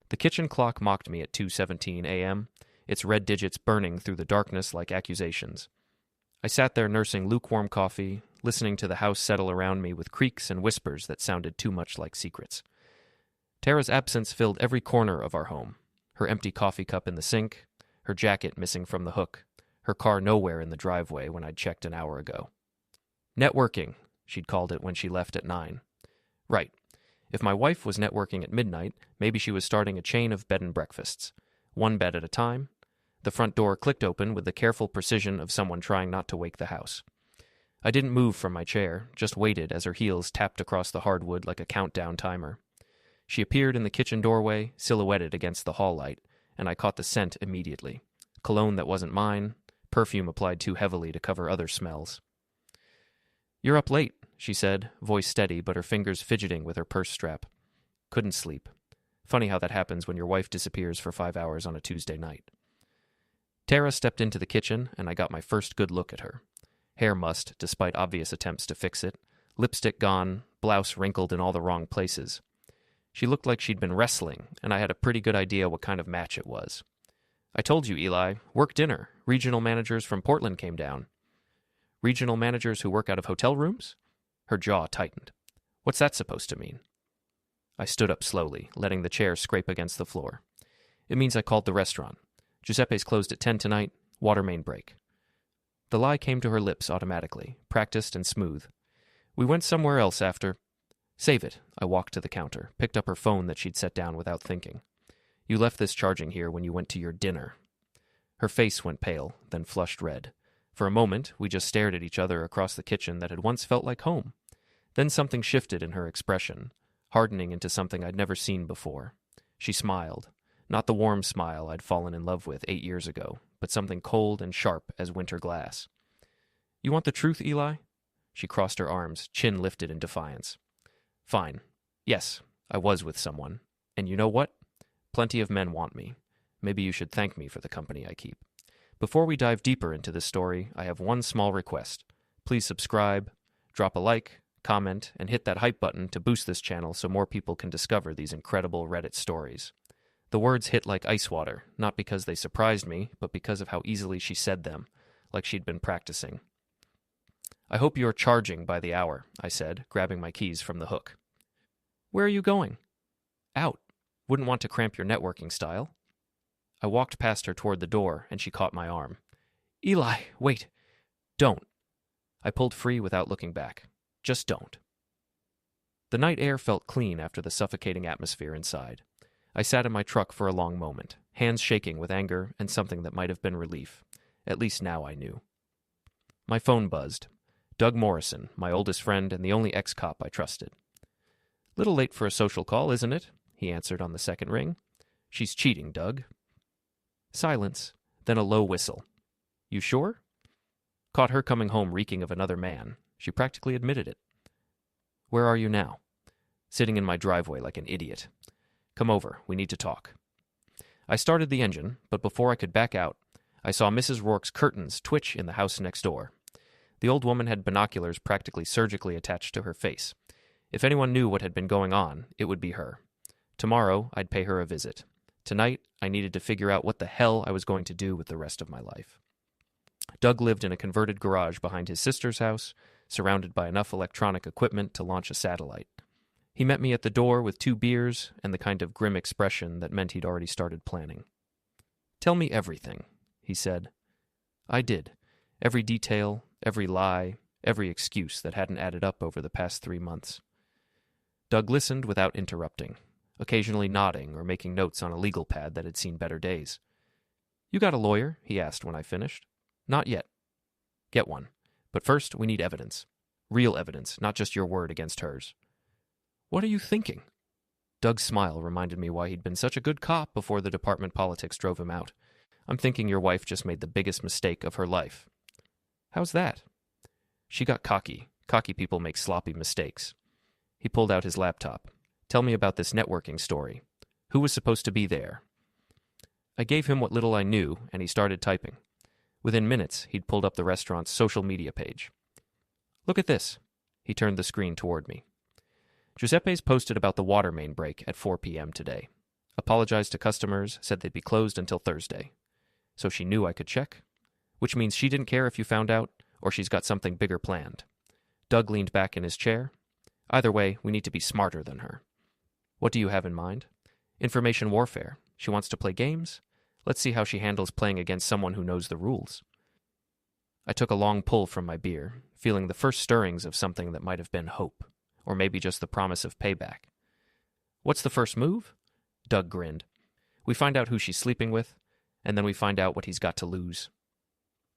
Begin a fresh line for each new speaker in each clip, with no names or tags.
The kitchen clock mocked me at 2:17 a.m., its red digits burning through the darkness like accusations. I sat there nursing lukewarm coffee, listening to the house settle around me with creaks and whispers that sounded too much like secrets. Tara's absence filled every corner of our home. Her empty coffee cup in the sink, her jacket missing from the hook, her car nowhere in the driveway when I'd checked an hour ago. Networking, she'd called it when she left at 9. Right. If my wife was networking at midnight, maybe she was starting a chain of bed and breakfasts. One bed at a time. The front door clicked open with the careful precision of someone trying not to wake the house. I didn't move from my chair, just waited as her heels tapped across the hardwood like a countdown timer. She appeared in the kitchen doorway, silhouetted against the hall light, and I caught the scent immediately. Cologne that wasn't mine, perfume applied too heavily to cover other smells. "You're up late," she said, voice steady but her fingers fidgeting with her purse strap. Couldn't sleep. Funny how that happens when your wife disappears for 5 hours on a Tuesday night. Tara stepped into the kitchen, and I got my first good look at her. Hair mussed, despite obvious attempts to fix it, lipstick gone, blouse wrinkled in all the wrong places. She looked like she'd been wrestling, and I had a pretty good idea what kind of match it was. "I told you, Eli, work dinner. Regional managers from Portland came down." "Regional managers who work out of hotel rooms?" Her jaw tightened. "What's that supposed to mean?" I stood up slowly, letting the chair scrape against the floor. "It means I called the restaurant. Giuseppe's closed at 10 tonight, water main break." The lie came to her lips automatically, practiced and smooth. "We went somewhere else after—" "Save it." I walked to the counter, picked up her phone that she'd set down without thinking. "You left this charging here when you went to your dinner." Her face went pale, then flushed red. For a moment, we just stared at each other across the kitchen that had once felt like home. Then something shifted in her expression, hardening into something I'd never seen before. She smiled. Not the warm smile I'd fallen in love with 8 years ago, but something cold and sharp as winter glass. "You want the truth, Eli?" She crossed her arms, chin lifted in defiance. "Fine. Yes, I was with someone. And you know what? Plenty of men want me. Maybe you should thank me for the company I keep. Before we dive deeper into this story, I have one small request. Please subscribe, drop a like, comment, and hit that hype button to boost this channel so more people can discover these incredible Reddit stories." The words hit like ice water, not because they surprised me, but because of how easily she said them, like she'd been practicing. "I hope you're charging by the hour," I said, grabbing my keys from the hook. "Where are you going?" "Out. Wouldn't want to cramp your networking style." I walked past her toward the door, and she caught my arm. "Eli, wait. Don't." I pulled free without looking back. "Just don't." The night air felt clean after the suffocating atmosphere inside. I sat in my truck for a long moment, hands shaking with anger and something that might have been relief. At least now I knew. My phone buzzed. Doug Morrison, my oldest friend and the only ex-cop I trusted. "Little late for a social call, isn't it?" he answered on the second ring. "She's cheating, Doug." Silence, then a low whistle. "You sure?" Caught her coming home reeking of another man. She practically admitted it. "Where are you now?" "Sitting in my driveway like an idiot." "Come over, we need to talk." I started the engine, but before I could back out, I saw Mrs. Rourke's curtains twitch in the house next door. The old woman had binoculars practically surgically attached to her face. If anyone knew what had been going on, it would be her. Tomorrow, I'd pay her a visit. Tonight, I needed to figure out what the hell I was going to do with the rest of my life. Doug lived in a converted garage behind his sister's house, surrounded by enough electronic equipment to launch a satellite. He met me at the door with 2 beers and the kind of grim expression that meant he'd already started planning. "Tell me everything," he said. I did. Every detail, every lie, every excuse that hadn't added up over the past 3 months. Doug listened without interrupting, occasionally nodding or making notes on a legal pad that had seen better days. "You got a lawyer?" he asked when I finished. "Not yet." "Get one. But first, we need evidence. Real evidence, not just your word against hers." "What are you thinking?" Doug's smile reminded me why he'd been such a good cop before the department politics drove him out. "I'm thinking your wife just made the biggest mistake of her life." "How's that?" "She got cocky. Cocky people make sloppy mistakes." He pulled out his laptop. "Tell me about this networking story. Who was supposed to be there?" I gave him what little I knew, and he started typing. Within minutes, he'd pulled up the restaurant's social media page. "Look at this." He turned the screen toward me. "Giuseppe's posted about the water main break at 4 p.m. today. Apologized to customers, said they'd be closed until Thursday. So she knew I could check? Which means she didn't care if you found out, or she's got something bigger planned. Doug leaned back in his chair. Either way, we need to be smarter than her. What do you have in mind? Information warfare. She wants to play games? Let's see how she handles playing against someone who knows the rules. I took a long pull from my beer, feeling the first stirrings of something that might have been hope, or maybe just the promise of payback. What's the first move? Doug grinned. We find out who she's sleeping with, and then we find out what he's got to lose.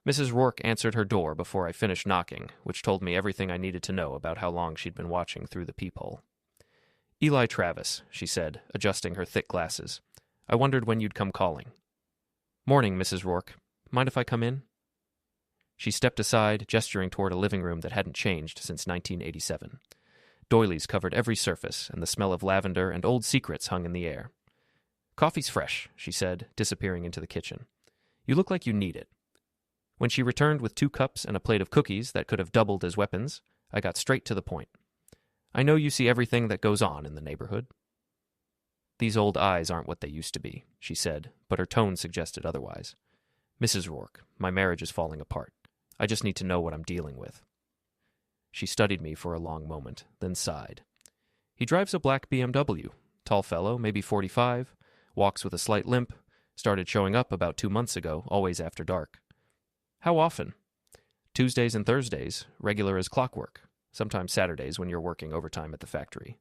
Mrs. Rourke answered her door before I finished knocking, which told me everything I needed to know about how long she'd been watching through the peephole. Eli Travis, she said, adjusting her thick glasses. I wondered when you'd come calling. Morning, Mrs. Rourke. Mind if I come in? She stepped aside, gesturing toward a living room that hadn't changed since 1987. Doilies covered every surface, and the smell of lavender and old secrets hung in the air. Coffee's fresh, she said, disappearing into the kitchen. You look like you need it. When she returned with 2 cups and a plate of cookies that could have doubled as weapons, I got straight to the point. I know you see everything that goes on in the neighborhood. These old eyes aren't what they used to be, she said, but her tone suggested otherwise. Mrs. Rourke, my marriage is falling apart. I just need to know what I'm dealing with. She studied me for a long moment, then sighed. He drives a black BMW. Tall fellow, maybe 45, walks with a slight limp, started showing up about 2 months ago, always after dark. How often? Tuesdays and Thursdays, regular as clockwork. Sometimes Saturdays when you're working overtime at the factory.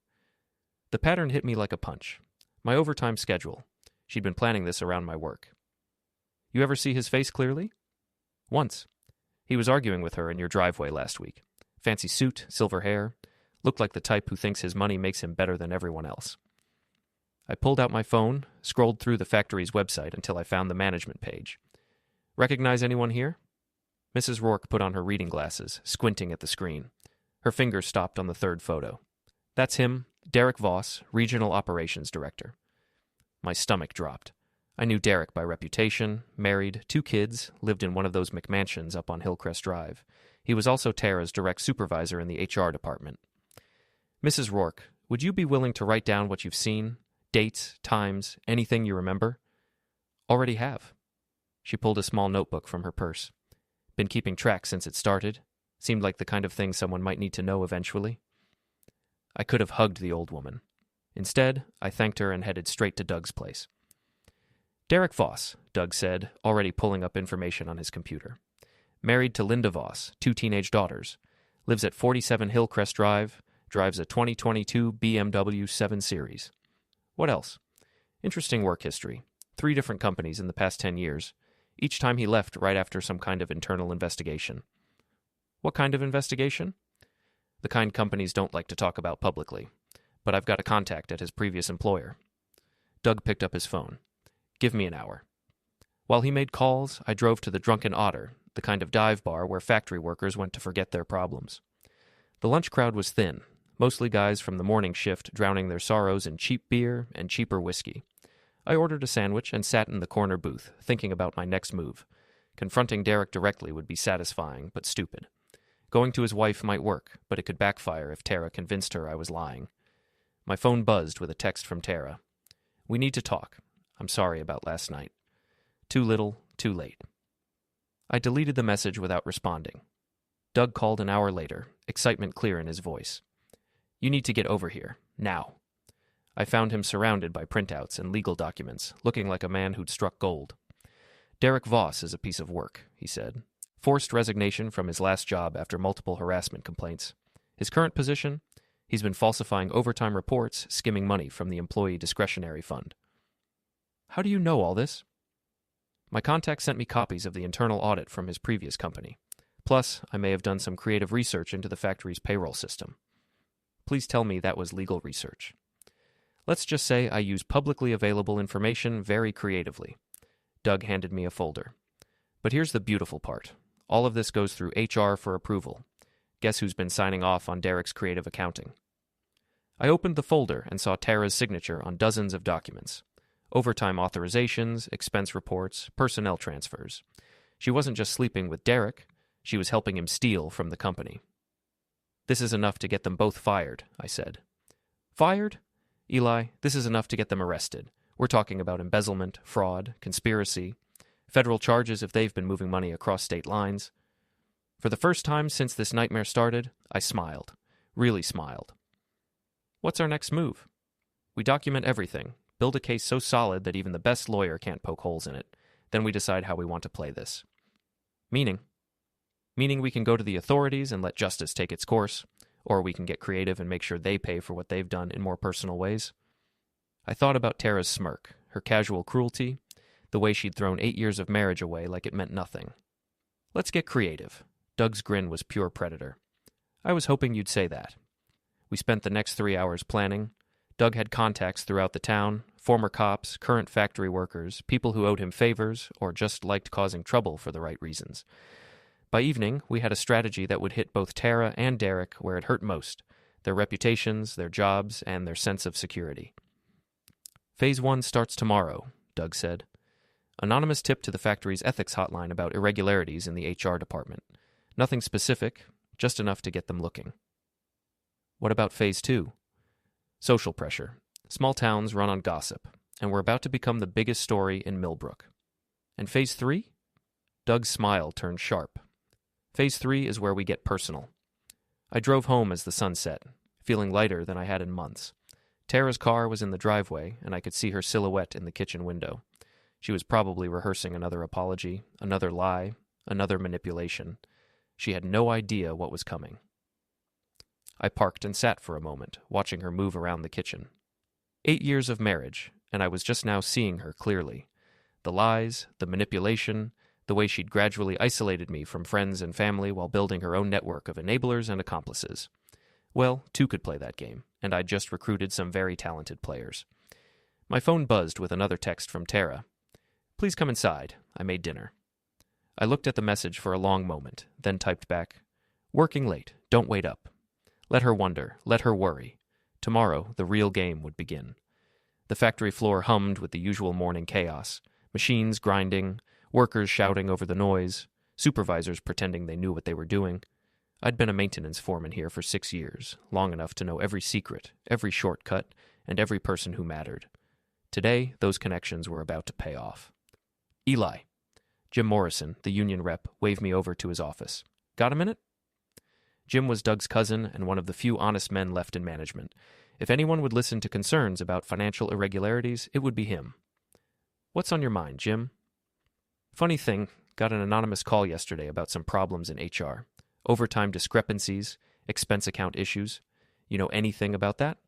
The pattern hit me like a punch. My overtime schedule. She'd been planning this around my work. You ever see his face clearly? Once. He was arguing with her in your driveway last week. Fancy suit, silver hair. Looked like the type who thinks his money makes him better than everyone else. I pulled out my phone, scrolled through the factory's website until I found the management page. Recognize anyone here? Mrs. Rourke put on her reading glasses, squinting at the screen. Her fingers stopped on the 3rd photo. That's him, Derek Voss, Regional Operations Director. My stomach dropped. I knew Derek by reputation, married, 2 kids, lived in one of those McMansions up on Hillcrest Drive. He was also Tara's direct supervisor in the HR department. Mrs. Rourke, would you be willing to write down what you've seen? Dates, times, anything you remember? Already have. She pulled a small notebook from her purse. Been keeping track since it started. Seemed like the kind of thing someone might need to know eventually. I could have hugged the old woman. Instead, I thanked her and headed straight to Doug's place. Derek Voss, Doug said, already pulling up information on his computer. Married to Linda Voss, 2 teenage daughters. Lives at 47 Hillcrest Drive. Drives a 2022 BMW 7 Series. What else? Interesting work history. 3 different companies in the past 10 years. Each time he left right after some kind of internal investigation. What kind of investigation? The kind companies don't like to talk about publicly, but I've got a contact at his previous employer. Doug picked up his phone. Give me an hour. While he made calls, I drove to the Drunken Otter, the kind of dive bar where factory workers went to forget their problems. The lunch crowd was thin, mostly guys from the morning shift drowning their sorrows in cheap beer and cheaper whiskey. I ordered a sandwich and sat in the corner booth, thinking about my next move. Confronting Derek directly would be satisfying, but stupid. Going to his wife might work, but it could backfire if Tara convinced her I was lying. My phone buzzed with a text from Tara. We need to talk. I'm sorry about last night. Too little, too late. I deleted the message without responding. Doug called an hour later, excitement clear in his voice. You need to get over here, now. I found him surrounded by printouts and legal documents, looking like a man who'd struck gold. Derek Voss is a piece of work, he said. Forced resignation from his last job after multiple harassment complaints. His current position? He's been falsifying overtime reports, skimming money from the employee discretionary fund. How do you know all this? My contact sent me copies of the internal audit from his previous company. Plus, I may have done some creative research into the factory's payroll system. Please tell me that was legal research. Let's just say I use publicly available information very creatively. Doug handed me a folder. But here's the beautiful part. All of this goes through HR for approval. Guess who's been signing off on Derek's creative accounting? I opened the folder and saw Tara's signature on dozens of documents. Overtime authorizations, expense reports, personnel transfers. She wasn't just sleeping with Derek, she was helping him steal from the company. This is enough to get them both fired, I said. Fired? Eli, this is enough to get them arrested. We're talking about embezzlement, fraud, conspiracy, federal charges if they've been moving money across state lines. For the first time since this nightmare started, I smiled. Really smiled. What's our next move? We document everything, build a case so solid that even the best lawyer can't poke holes in it. Then we decide how we want to play this. Meaning we can go to the authorities and let justice take its course, or we can get creative and make sure they pay for what they've done in more personal ways. I thought about Tara's smirk, her casual cruelty, the way she'd thrown 8 years of marriage away like it meant nothing. Let's get creative. Doug's grin was pure predator. I was hoping you'd say that. We spent the next 3 hours planning. Doug had contacts throughout the town, former cops, current factory workers, people who owed him favors or just liked causing trouble for the right reasons. By evening, we had a strategy that would hit both Tara and Derek where it hurt most, their reputations, their jobs, and their sense of security. Phase 1 starts tomorrow, Doug said. Anonymous tip to the factory's ethics hotline about irregularities in the HR department. Nothing specific, just enough to get them looking. What about Phase 2? Social pressure. Small towns run on gossip, and we're about to become the biggest story in Millbrook. And Phase 3? Doug's smile turned sharp. Phase 3 is where we get personal. I drove home as the sun set, feeling lighter than I had in months. Tara's car was in the driveway, and I could see her silhouette in the kitchen window. She was probably rehearsing another apology, another lie, another manipulation. She had no idea what was coming. I parked and sat for a moment, watching her move around the kitchen. 8 years of marriage, and I was just now seeing her clearly. The lies, the manipulation, the way she'd gradually isolated me from friends and family while building her own network of enablers and accomplices. Well, 2 could play that game, and I'd just recruited some very talented players. My phone buzzed with another text from Tara. Please come inside. I made dinner. I looked at the message for a long moment, then typed back, Working late. Don't wait up. Let her wonder. Let her worry. Tomorrow, the real game would begin. The factory floor hummed with the usual morning chaos. Machines grinding, workers shouting over the noise, supervisors pretending they knew what they were doing. I'd been a maintenance foreman here for 6 years, long enough to know every secret, every shortcut, and every person who mattered. Today, those connections were about to pay off. Eli. Jim Morrison, the union rep, waved me over to his office. Got a minute? Jim was Doug's cousin and one of the few honest men left in management. If anyone would listen to concerns about financial irregularities, it would be him. What's on your mind, Jim? Funny thing, got an anonymous call yesterday about some problems in HR. Overtime discrepancies, expense account issues. You know anything about that?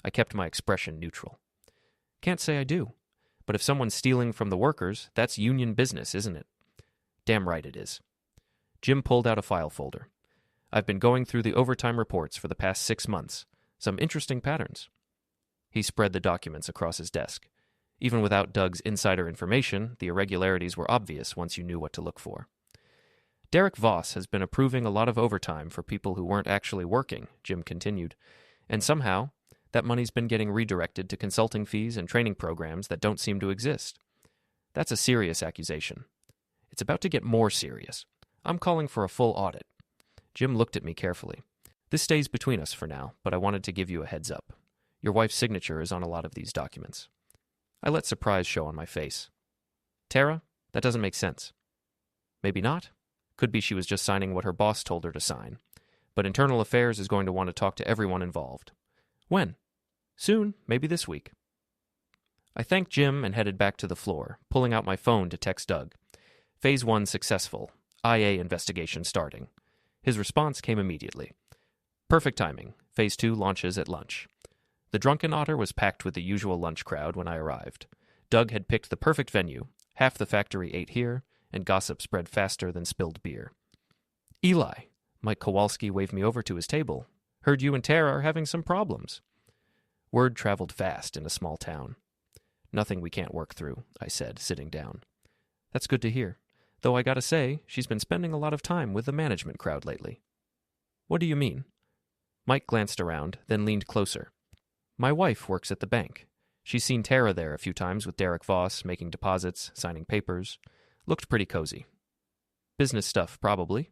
I kept my expression neutral. Can't say I do. But if someone's stealing from the workers, that's union business, isn't it? Damn right it is. Jim pulled out a file folder. I've been going through the overtime reports for the past 6 months. Some interesting patterns. He spread the documents across his desk. Even without Doug's insider information, the irregularities were obvious once you knew what to look for. Derek Voss has been approving a lot of overtime for people who weren't actually working, Jim continued. And somehow, that money's been getting redirected to consulting fees and training programs that don't seem to exist. That's a serious accusation. It's about to get more serious. I'm calling for a full audit. Jim looked at me carefully. This stays between us for now, but I wanted to give you a heads up. Your wife's signature is on a lot of these documents. I let surprise show on my face. Tara, that doesn't make sense. Maybe not. Could be she was just signing what her boss told her to sign. But Internal Affairs is going to want to talk to everyone involved. When? Soon, maybe this week. I thanked Jim and headed back to the floor, pulling out my phone to text Doug. Phase 1 successful. IA investigation starting. His response came immediately. Perfect timing. Phase 2 launches at lunch. The Drunken Otter was packed with the usual lunch crowd when I arrived. Doug had picked the perfect venue. Half the factory ate here, and gossip spread faster than spilled beer. Eli. Mike Kowalski waved me over to his table. Heard you and Tara are having some problems. Word traveled fast in a small town. Nothing we can't work through, I said, sitting down. That's good to hear. Though I gotta say, she's been spending a lot of time with the management crowd lately. What do you mean? Mike glanced around, then leaned closer. My wife works at the bank. She's seen Tara there a few times with Derek Voss, making deposits, signing papers. Looked pretty cozy. Business stuff, probably.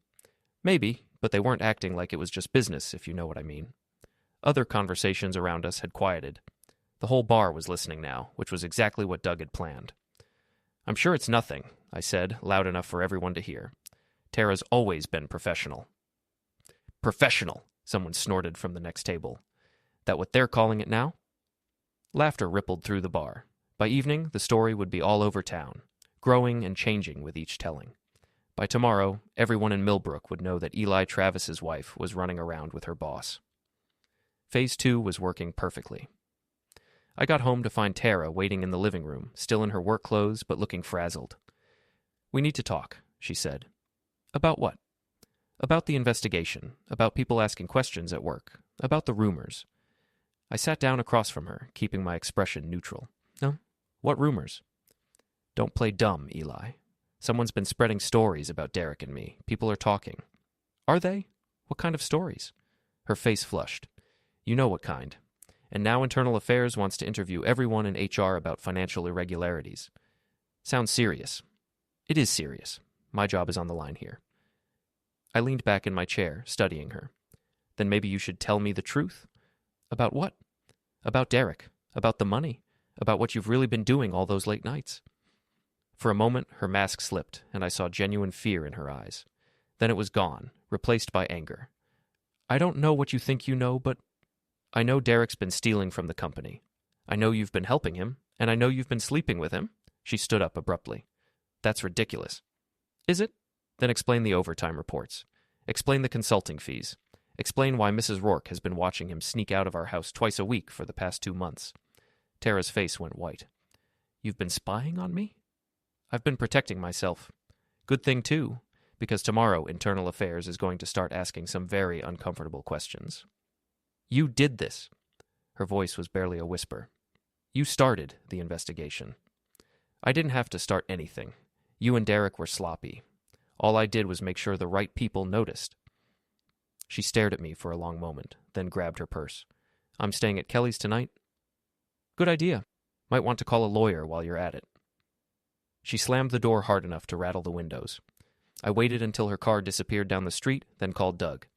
Maybe, but they weren't acting like it was just business, if you know what I mean. Other conversations around us had quieted. The whole bar was listening now, which was exactly what Doug had planned. "I'm sure it's nothing," I said, loud enough for everyone to hear. "Tara's always been professional." "Professional," someone snorted from the next table. "That what they're calling it now?" Laughter rippled through the bar. By evening, the story would be all over town, growing and changing with each telling. By tomorrow, everyone in Millbrook would know that Eli Travis's wife was running around with her boss. Phase 2 was working perfectly. I got home to find Tara waiting in the living room, still in her work clothes but looking frazzled. "We need to talk," she said. "About what?" "About the investigation, about people asking questions at work, about the rumors." I sat down across from her, keeping my expression neutral. "No? What rumors?" "Don't play dumb, Eli. Someone's been spreading stories about Derek and me. People are talking." "Are they? What kind of stories?" Her face flushed. "You know what kind. And now Internal Affairs wants to interview everyone in HR about financial irregularities." "Sounds serious." "It is serious. My job is on the line here." I leaned back in my chair, studying her. "Then maybe you should tell me the truth." "About what?" "About Derek. About the money. About what you've really been doing all those late nights." For a moment, her mask slipped, and I saw genuine fear in her eyes. Then it was gone, replaced by anger. "I don't know what you think you know, but I know Derek's been stealing from the company. I know you've been helping him, and I know you've been sleeping with him." She stood up abruptly. "That's ridiculous." "Is it? Then explain the overtime reports. Explain the consulting fees. Explain why Mrs. Rourke has been watching him sneak out of our house twice a week for the past 2 months. Tara's face went white. "You've been spying on me?" "I've been protecting myself. Good thing, too, because tomorrow Internal Affairs is going to start asking some very uncomfortable questions." "You did this." Her voice was barely a whisper. "You started the investigation." "I didn't have to start anything. You and Derek were sloppy. All I did was make sure the right people noticed." She stared at me for a long moment, then grabbed her purse. "I'm staying at Kelly's tonight." "Good idea. Might want to call a lawyer while you're at it." She slammed the door hard enough to rattle the windows. I waited until her car disappeared down the street, then called Doug.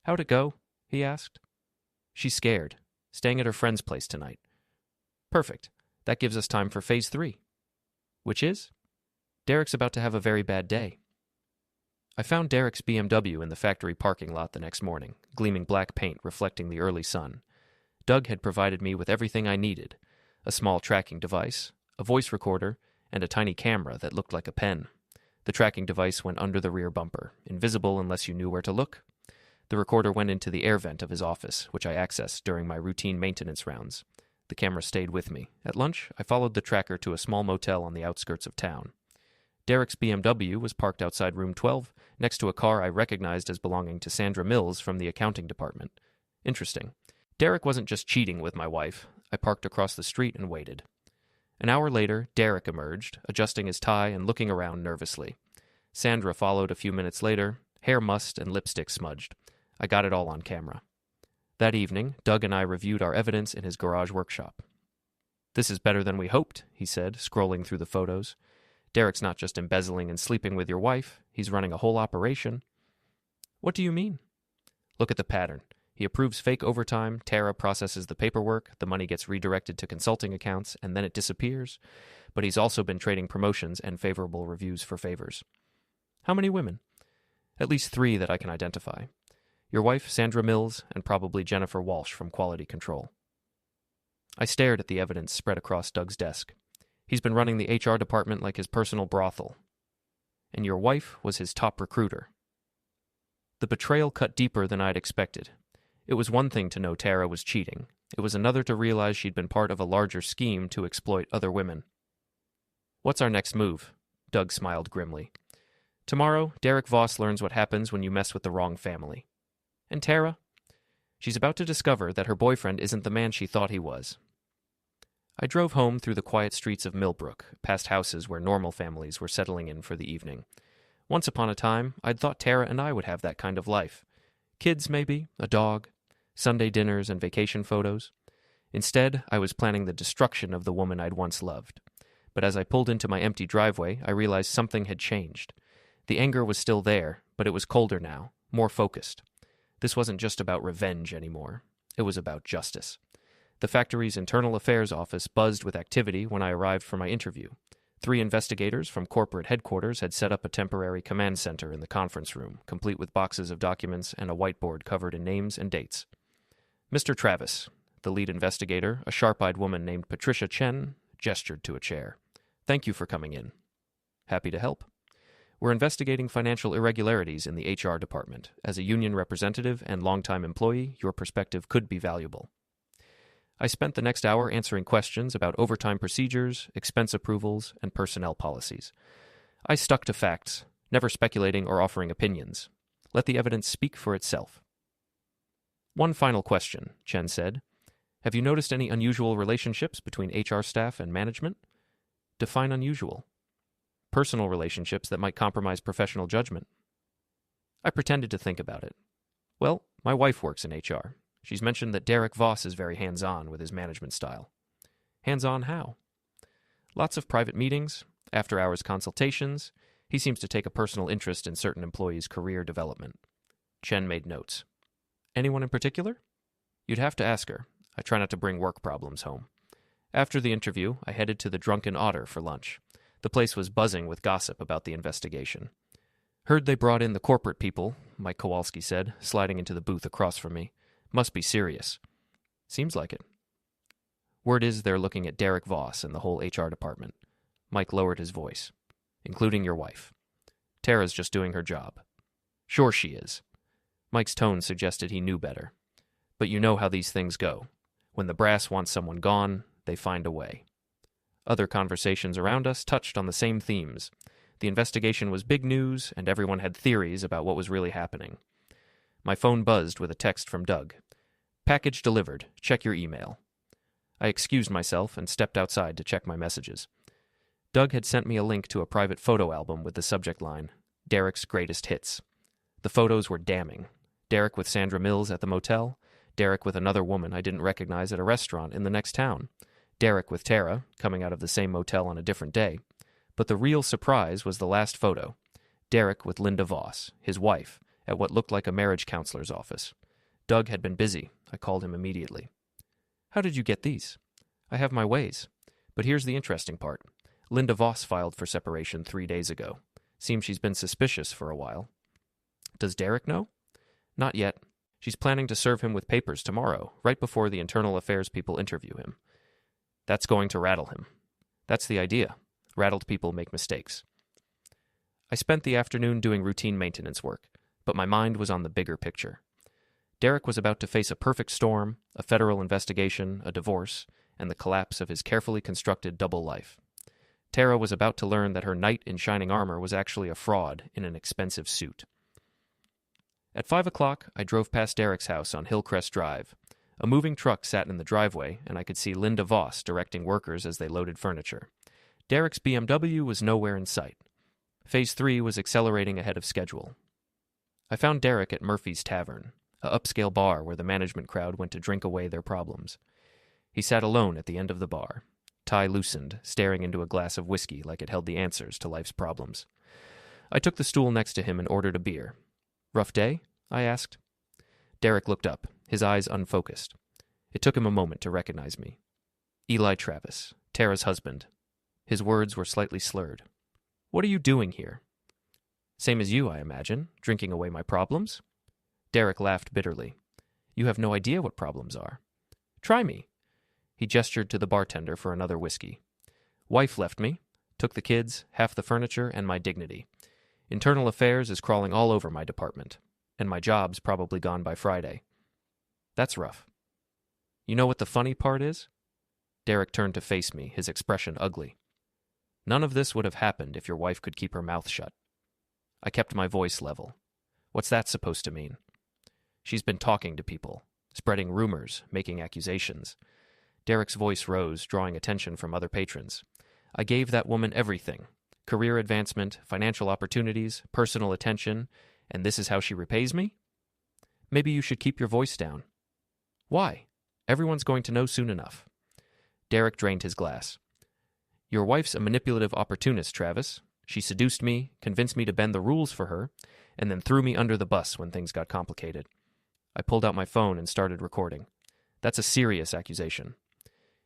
"How'd it go?" he asked. "She's scared. Staying at her friend's place tonight." "Perfect. That gives us time for Phase 3. "Which is?" "Derek's about to have a very bad day." I found Derek's BMW in the factory parking lot the next morning, gleaming black paint reflecting the early sun. Doug had provided me with everything I needed: a small tracking device, a voice recorder, and a tiny camera that looked like a pen. The tracking device went under the rear bumper, invisible unless you knew where to look. The recorder went into the air vent of his office, which I accessed during my routine maintenance rounds. The camera stayed with me. At lunch, I followed the tracker to a small motel on the outskirts of town. Derek's BMW was parked outside room 12, next to a car I recognized as belonging to Sandra Mills from the accounting department. Interesting. Derek wasn't just cheating with my wife. I parked across the street and waited. An hour later, Derek emerged, adjusting his tie and looking around nervously. Sandra followed a few minutes later, hair mussed and lipstick smudged. I got it all on camera. That evening, Doug and I reviewed our evidence in his garage workshop. "This is better than we hoped," he said, scrolling through the photos. "Derek's not just embezzling and sleeping with your wife. He's running a whole operation." "What do you mean?" "Look at the pattern. He approves fake overtime, Tara processes the paperwork, the money gets redirected to consulting accounts, and then it disappears. But he's also been trading promotions and favorable reviews for favors." "How many women?" "At least 3 that I can identify. Your wife, Sandra Mills, and probably Jennifer Walsh from Quality Control." I stared at the evidence spread across Doug's desk. He's been running the HR department like his personal brothel. And your wife was his top recruiter. The betrayal cut deeper than I'd expected. It was one thing to know Tara was cheating. It was another to realize she'd been part of a larger scheme to exploit other women. "What's our next move?" Doug smiled grimly. "Tomorrow, Derek Voss learns what happens when you mess with the wrong family. And Tara? She's about to discover that her boyfriend isn't the man she thought he was." I drove home through the quiet streets of Millbrook, past houses where normal families were settling in for the evening. Once upon a time, I'd thought Tara and I would have that kind of life. Kids, maybe, a dog, Sunday dinners and vacation photos. Instead, I was planning the destruction of the woman I'd once loved. But as I pulled into my empty driveway, I realized something had changed. The anger was still there, but it was colder now, more focused. This wasn't just about revenge anymore. It was about justice. The factory's internal affairs office buzzed with activity when I arrived for my interview. 3 investigators from corporate headquarters had set up a temporary command center in the conference room, complete with boxes of documents and a whiteboard covered in names and dates. Mr. Travis, the lead investigator, a sharp-eyed woman named Patricia Chen, gestured to a chair. Thank you for coming in. Happy to help. We're investigating financial irregularities in the HR department. As a union representative and longtime employee, your perspective could be valuable. I spent the next hour answering questions about overtime procedures, expense approvals, and personnel policies. I stuck to facts, never speculating or offering opinions. Let the evidence speak for itself. One final question, Chen said. Have you noticed any unusual relationships between HR staff and management? Define unusual. Personal relationships that might compromise professional judgment. I pretended to think about it. Well, my wife works in HR. She's mentioned that Derek Voss is very hands-on with his management style. Hands-on how? Lots of private meetings, after-hours consultations. He seems to take a personal interest in certain employees' career development. Chen made notes. Anyone in particular? You'd have to ask her. I try not to bring work problems home. After the interview, I headed to the Drunken Otter for lunch. The place was buzzing with gossip about the investigation. Heard they brought in the corporate people, Mike Kowalski said, sliding into the booth across from me. Must be serious. Seems like it. Word is they're looking at Derek Voss and the whole HR department. Mike lowered his voice. Including your wife. Tara's just doing her job. Sure she is. Mike's tone suggested he knew better. But you know how these things go. When the brass wants someone gone, they find a way. Other conversations around us touched on the same themes. The investigation was big news, and everyone had theories about what was really happening. My phone buzzed with a text from Doug. Package delivered. Check your email. I excused myself and stepped outside to check my messages. Doug had sent me a link to a private photo album with the subject line, Derek's Greatest Hits. The photos were damning. Derek with Sandra Mills at the motel, Derek with another woman I didn't recognize at a restaurant in the next town, Derek with Tara, coming out of the same motel on a different day. But the real surprise was the last photo. Derek with Linda Voss, his wife, at what looked like a marriage counselor's office. Doug had been busy. I called him immediately. How did you get these? I have my ways. But here's the interesting part. Linda Voss filed for separation 3 days ago. Seems she's been suspicious for a while. Does Derek know? Not yet. She's planning to serve him with papers tomorrow, right before the internal affairs people interview him. That's going to rattle him. That's the idea. Rattled people make mistakes. I spent the afternoon doing routine maintenance work, but my mind was on the bigger picture. Derek was about to face a perfect storm, a federal investigation, a divorce, and the collapse of his carefully constructed double life. Tara was about to learn that her knight in shining armor was actually a fraud in an expensive suit. At 5 o'clock, I drove past Derek's house on Hillcrest Drive. A moving truck sat in the driveway, and I could see Linda Voss directing workers as they loaded furniture. Derek's BMW was nowhere in sight. Phase 3 was accelerating ahead of schedule. I found Derek at Murphy's Tavern, a upscale bar where the management crowd went to drink away their problems. He sat alone at the end of the bar, tie loosened, staring into a glass of whiskey like it held the answers to life's problems. I took the stool next to him and ordered a beer. Rough day? I asked. Derek looked up, his eyes unfocused. It took him a moment to recognize me. Eli Travis, Tara's husband. His words were slightly slurred. What are you doing here? Same as you, I imagine, drinking away my problems? Derek laughed bitterly. You have no idea what problems are. Try me. He gestured to the bartender for another whiskey. Wife left me, took the kids, half the furniture, and my dignity. Internal affairs is crawling all over my department, and my job's probably gone by Friday. That's rough. You know what the funny part is? Derek turned to face me, his expression ugly. None of this would have happened if your wife could keep her mouth shut. I kept my voice level. What's that supposed to mean? She's been talking to people, spreading rumors, making accusations. Derek's voice rose, drawing attention from other patrons. I gave that woman everything. Career advancement, financial opportunities, personal attention, and this is how she repays me? Maybe you should keep your voice down. Why? Everyone's going to know soon enough. Derek drained his glass. Your wife's a manipulative opportunist, Travis. She seduced me, convinced me to bend the rules for her, and then threw me under the bus when things got complicated. I pulled out my phone and started recording. That's a serious accusation.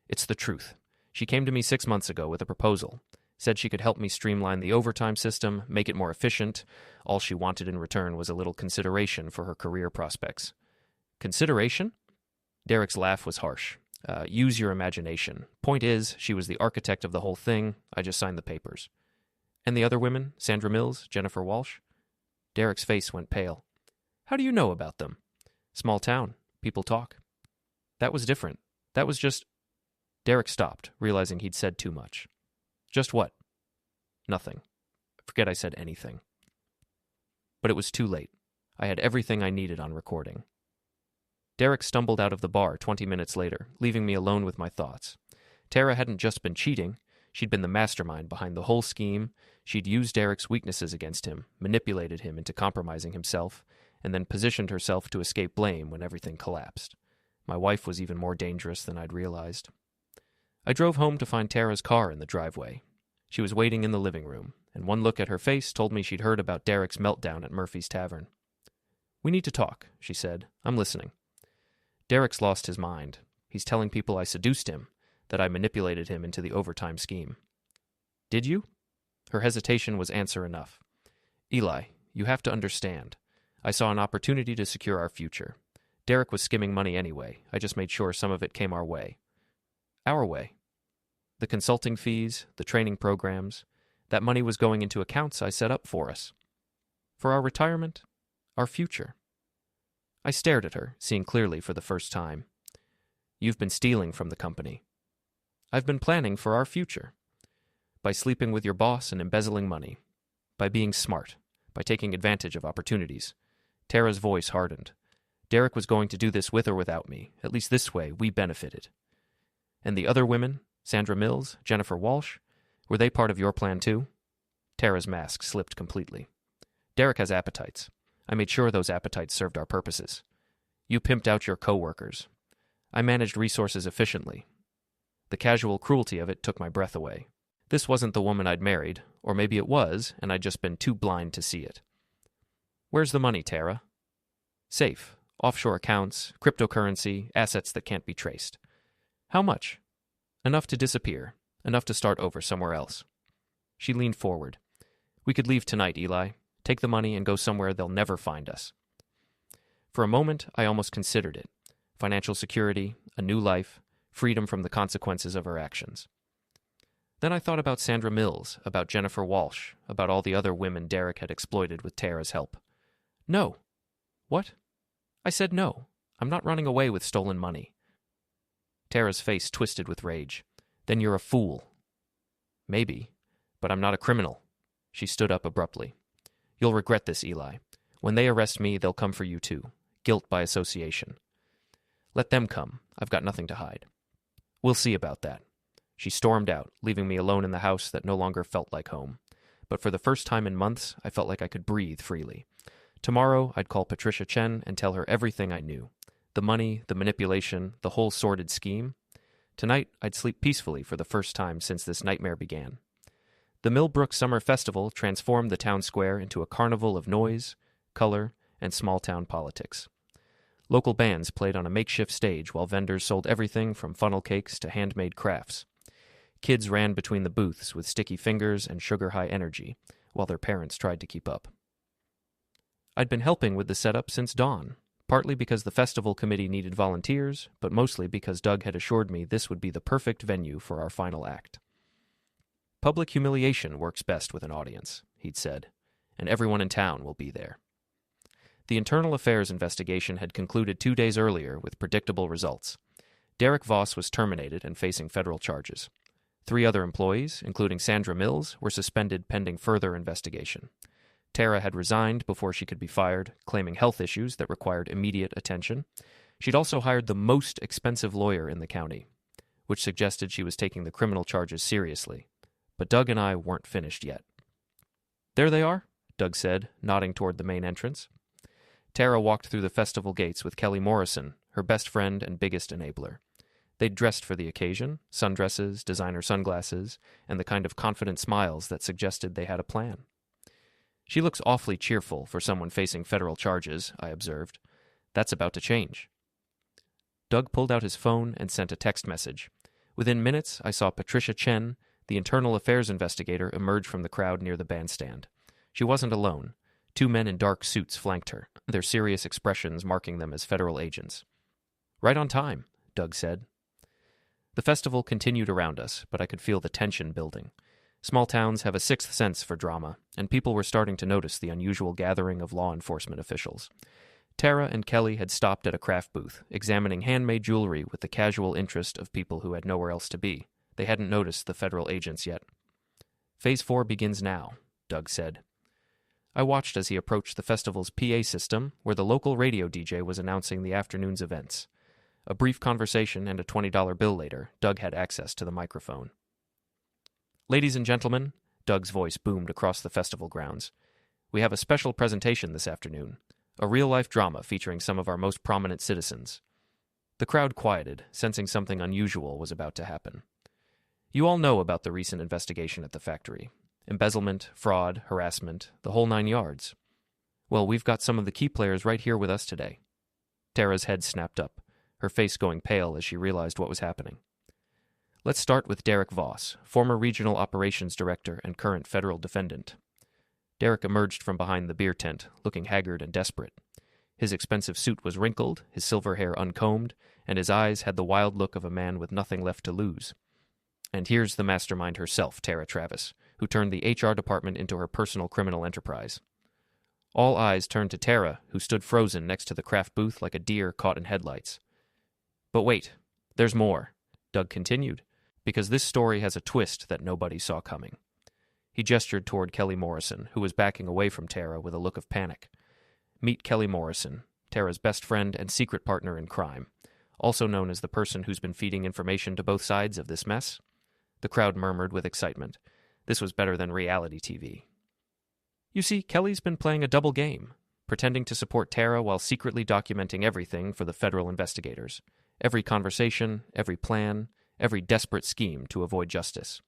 It's the truth. She came to me 6 months ago with a proposal. Said she could help me streamline the overtime system, make it more efficient. All she wanted in return was a little consideration for her career prospects. Consideration? Derek's laugh was harsh. Use your imagination. Point is, she was the architect of the whole thing. I just signed the papers. And the other women? Sandra Mills? Jennifer Walsh? Derek's face went pale. How do you know about them? Small town. People talk. That was different. That was just... Derek stopped, realizing he'd said too much. Just what? Nothing. Forget I said anything. But it was too late. I had everything I needed on recording. Derek stumbled out of the bar 20 minutes later, leaving me alone with my thoughts. Tara hadn't just been cheating. She'd been the mastermind behind the whole scheme. She'd used Derek's weaknesses against him, manipulated him into compromising himself, and then positioned herself to escape blame when everything collapsed. My wife was even more dangerous than I'd realized. I drove home to find Tara's car in the driveway. She was waiting in the living room, and one look at her face told me she'd heard about Derek's meltdown at Murphy's Tavern. "We need to talk," she said. "I'm listening." "Derek's lost his mind. He's telling people I seduced him, that I manipulated him into the overtime scheme." "Did you?" Her hesitation was answer enough. "Eli, you have to understand. I saw an opportunity to secure our future. Derek was skimming money anyway. I just made sure some of it came our way." "Our way?" "The consulting fees, the training programs. That money was going into accounts I set up for us. For our retirement, our future." I stared at her, seeing clearly for the first time. "You've been stealing from the company." "I've been planning for our future. By sleeping with your boss and embezzling money. By being smart. By taking advantage of opportunities." Tara's voice hardened. "Derek was going to do this with or without me. At least this way, we benefited." "And the other women? Sandra Mills? Jennifer Walsh? Were they part of your plan too?" Tara's mask slipped completely. "Derek has appetites. I made sure those appetites served our purposes. You pimped out your co-workers. I managed resources efficiently. The casual cruelty of it took my breath away. This wasn't the woman I'd married, or maybe it was, and I'd just been too blind to see it." "Where's the money, Tara?" "Safe. Offshore accounts, cryptocurrency, assets that can't be traced." "How much?" "Enough to disappear. Enough to start over somewhere else." She leaned forward. "We could leave tonight, Eli. Take the money and go somewhere they'll never find us." For a moment, I almost considered it. Financial security, a new life, freedom from the consequences of her actions. Then I thought about Sandra Mills, about Jennifer Walsh, about all the other women Derek had exploited with Tara's help. "No." "What?" "I said no. I'm not running away with stolen money." Tara's face twisted with rage. "Then you're a fool." "Maybe, but I'm not a criminal." She stood up abruptly. "You'll regret this, Eli. When they arrest me, they'll come for you too. Guilt by association." "Let them come. I've got nothing to hide." "We'll see about that." She stormed out, leaving me alone in the house that no longer felt like home. But for the first time in months, I felt like I could breathe freely. Tomorrow, I'd call Patricia Chen and tell her everything I knew. The money, the manipulation, the whole sordid scheme. Tonight, I'd sleep peacefully for the first time since this nightmare began. The Millbrook Summer Festival transformed the town square into a carnival of noise, color, and small-town politics. Local bands played on a makeshift stage while vendors sold everything from funnel cakes to handmade crafts. Kids ran between the booths with sticky fingers and sugar-high energy, while their parents tried to keep up. I'd been helping with the setup since dawn, partly because the festival committee needed volunteers, but mostly because Doug had assured me this would be the perfect venue for our final act. "Public humiliation works best with an audience," he'd said, "and everyone in town will be there." The internal affairs investigation had concluded 2 days earlier with predictable results. Derek Voss was terminated and facing federal charges. 3 other employees, including Sandra Mills, were suspended pending further investigation. Tara had resigned before she could be fired, claiming health issues that required immediate attention. She'd also hired the most expensive lawyer in the county, which suggested she was taking the criminal charges seriously. But Doug and I weren't finished yet. "There they are," Doug said, nodding toward the main entrance. Tara walked through the festival gates with Kelly Morrison, her best friend and biggest enabler. They'd dressed for the occasion, sundresses, designer sunglasses, and the kind of confident smiles that suggested they had a plan. "She looks awfully cheerful for someone facing federal charges," I observed. "That's about to change." Doug pulled out his phone and sent a text message. Within minutes, I saw Patricia Chen, the internal affairs investigator, emerge from the crowd near the bandstand. She wasn't alone. 2 men in dark suits flanked her, their serious expressions marking them as federal agents. "Right on time," Doug said. The festival continued around us, but I could feel the tension building. Small towns have a sixth sense for drama, and people were starting to notice the unusual gathering of law enforcement officials. Tara and Kelly had stopped at a craft booth, examining handmade jewelry with the casual interest of people who had nowhere else to be. They hadn't noticed the federal agents yet. "Phase 4 begins now," Doug said. I watched as he approached the festival's PA system, where the local radio DJ was announcing the afternoon's events. A brief conversation and a $20 bill later, Doug had access to the microphone. "Ladies and gentlemen," Doug's voice boomed across the festival grounds, "we have a special presentation this afternoon. A real-life drama featuring some of our most prominent citizens." The crowd quieted, sensing something unusual was about to happen. "You all know about the recent investigation at the factory. Embezzlement, fraud, harassment, the whole 9 yards. Well, we've got some of the key players right here with us today." Tara's head snapped up, her face going pale as she realized what was happening. "Let's start with Derek Voss, former regional operations director and current federal defendant." Derek emerged from behind the beer tent, looking haggard and desperate. His expensive suit was wrinkled, his silver hair uncombed, and his eyes had the wild look of a man with nothing left to lose. And here's the mastermind herself, Tara Travis, who turned the HR department into her personal criminal enterprise. All eyes turned to Tara, who stood frozen next to the craft booth like a deer caught in headlights. "But wait, there's more," Doug continued, "because this story has a twist that nobody saw coming." He gestured toward Kelly Morrison, who was backing away from Tara with a look of panic. "Meet Kelly Morrison, Tara's best friend and secret partner in crime, also known as the person who's been feeding information to both sides of this mess." The crowd murmured with excitement. This was better than reality TV. "You see, Kelly's been playing a double game, pretending to support Tara while secretly documenting everything for the federal investigators. Every conversation, every plan, every desperate scheme to avoid justice."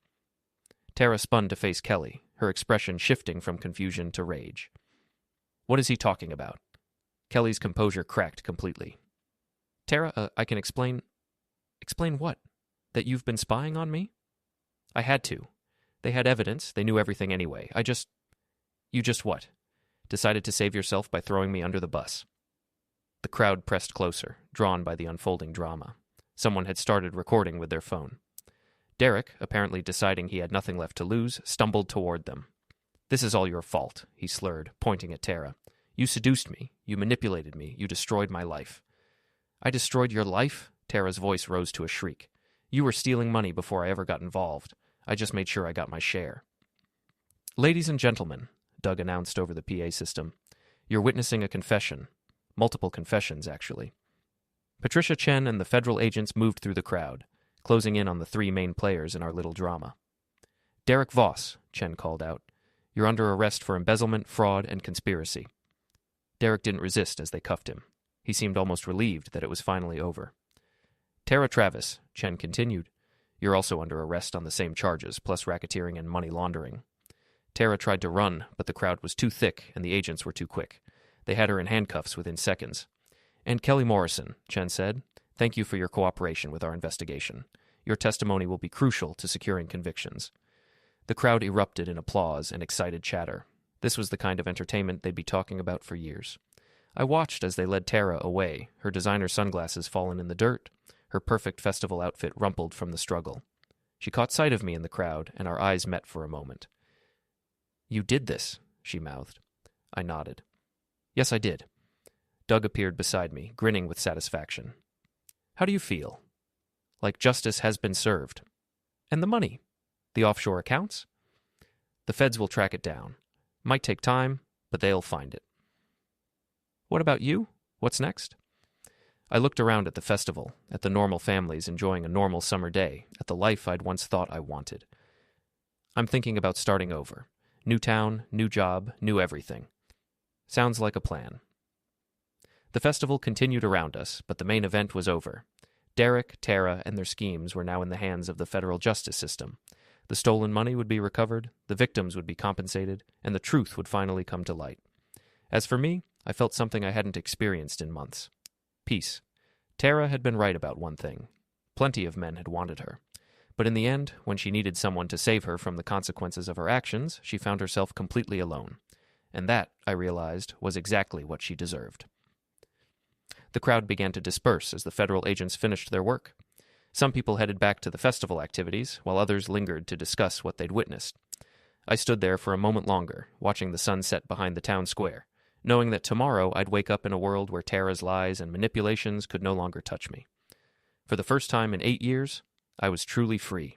Tara spun to face Kelly, her expression shifting from confusion to rage. "What is he talking about?" Kelly's composure cracked completely. "Tara, I can explain." "Explain what? That you've been spying on me?" "I had to. They had evidence, they knew everything anyway. You just what? Decided to save yourself by throwing me under the bus." The crowd pressed closer, drawn by the unfolding drama. Someone had started recording with their phone. Derek, apparently deciding he had nothing left to lose, stumbled toward them. "This is all your fault," he slurred, pointing at Tara. "You seduced me, you manipulated me, you destroyed my life." "I destroyed your life?" Tara's voice rose to a shriek. "You were stealing money before I ever got involved. I just made sure I got my share." "Ladies and gentlemen," Doug announced over the PA system, "you're witnessing a confession. Multiple confessions, actually." Patricia Chen and the federal agents moved through the crowd, closing in on the 3 main players in our little drama. "Derek Voss," Chen called out, "you're under arrest for embezzlement, fraud, and conspiracy." Derek didn't resist as they cuffed him. He seemed almost relieved that it was finally over. "Tara Travis," Chen continued, "you're also under arrest on the same charges, plus racketeering and money laundering." Tara tried to run, but the crowd was too thick and the agents were too quick. They had her in handcuffs within seconds. "And Kelly Morrison," Chen said, "thank you for your cooperation with our investigation. Your testimony will be crucial to securing convictions." The crowd erupted in applause and excited chatter. This was the kind of entertainment they'd be talking about for years. I watched as they led Tara away, her designer sunglasses fallen in the dirt, her perfect festival outfit rumpled from the struggle. She caught sight of me in the crowd, and our eyes met for a moment. "You did this," she mouthed. I nodded. "Yes, I did." Doug appeared beside me, grinning with satisfaction. "How do you feel?" "Like justice has been served." "And the money? The offshore accounts?" "The feds will track it down. Might take time, but they'll find it." "What about you? What's next?" I looked around at the festival, at the normal families enjoying a normal summer day, at the life I'd once thought I wanted. "I'm thinking about starting over. New town, new job, new everything." "Sounds like a plan." The festival continued around us, but the main event was over. Derek, Tara, and their schemes were now in the hands of the federal justice system. The stolen money would be recovered, the victims would be compensated, and the truth would finally come to light. As for me, I felt something I hadn't experienced in months. Peace. Tara had been right about one thing. Plenty of men had wanted her. But in the end, when she needed someone to save her from the consequences of her actions, she found herself completely alone. And that, I realized, was exactly what she deserved. The crowd began to disperse as the federal agents finished their work. Some people headed back to the festival activities, while others lingered to discuss what they'd witnessed. I stood there for a moment longer, watching the sun set behind the town square, knowing that tomorrow I'd wake up in a world where Tara's lies and manipulations could no longer touch me. For the first time in 8 years, I was truly free.